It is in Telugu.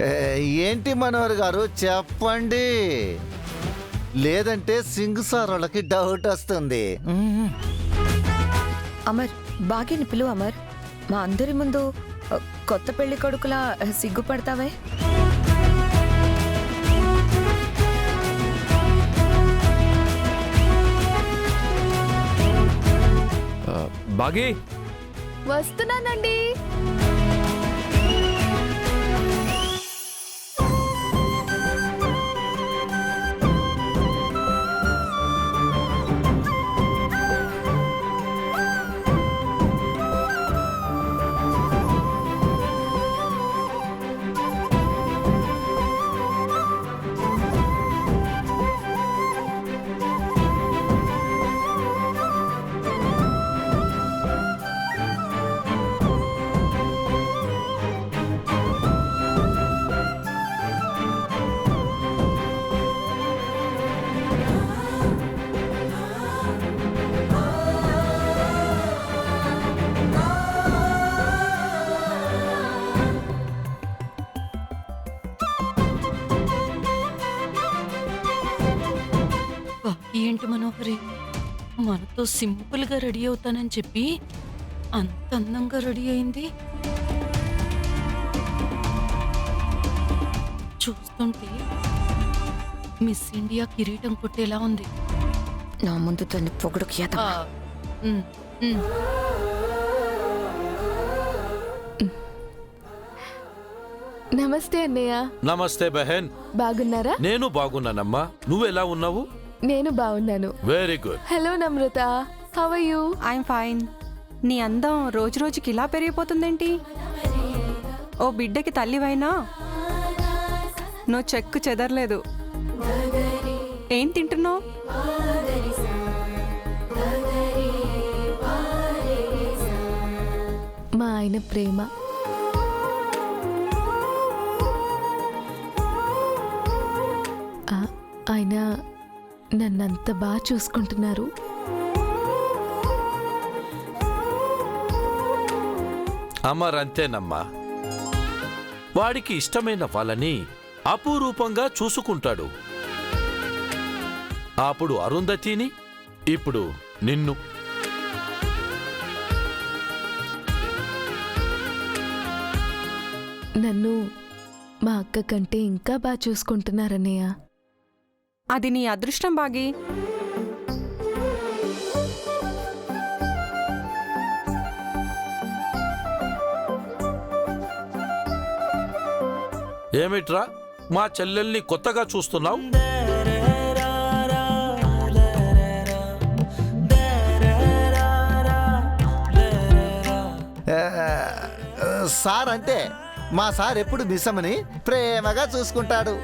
ఏ, ఏంటి మనోహర్ గారు చెప్పండి, లేదంటే సింగ్ సార్ వాళ్ళకి డౌట్ వస్తుంది. అమర్, బాగీని పిలువు అమర్. మా అందరి ముందు కొత్త పెళ్లి కొడుకులా సిగ్గుపడతావే. బాగీ, వస్తున్నానండి. ఏంటి మనోహరి, మనతో సింపుల్ గా రెడీ అవుతానని చెప్పి అంత అందంగా రెడీ అయింది. చూస్తుంటే మిస్ ఇండియా కిరీటం కొట్టేలా ఉంది. నా ముందు దాన్ని పొగడుకి ఆ, ఉమ్, ఉమ్. నమస్తే అన్నయ్య. నమస్తే బెహన్. బాగున్నారా? నేను బాగున్నానమ్మా, నువ్వెలా ఉన్నావు? నేను బాగున్నాను. Very good. Hello Namrata, how are you? I'm fine. నీ అందం రోజు రోజుకి ఇలా పెరిగిపోతుందేంటి? ఓ బిడ్డకి తల్లివైనా నువ్వు చెక్కు చెదరలేదు. ఏం తింటున్నావు? మా ఆయన ప్రేమ. ఆయన నన్నంత బాగా చూసుకుంటున్నారు. అమర్ అంతేనమ్మా, వాడికి ఇష్టమైన వాళ్ళని అపురూపంగా చూసుకుంటాడు. అప్పుడు అరుంధతిని, ఇప్పుడు నిన్ను. నన్ను మా అక్క కంటే ఇంకా బాగా చూసుకుంటున్నారన్నయ్య. అది నీ అదృష్టం బాగి. ఏమిట్రా మా చెల్లెల్ని కొత్తగా చూస్తున్నావు? సార్ అంటే మా సార్ ఎప్పుడు మిస్సమ్మని ప్రేమగా చూసుకుంటాడు.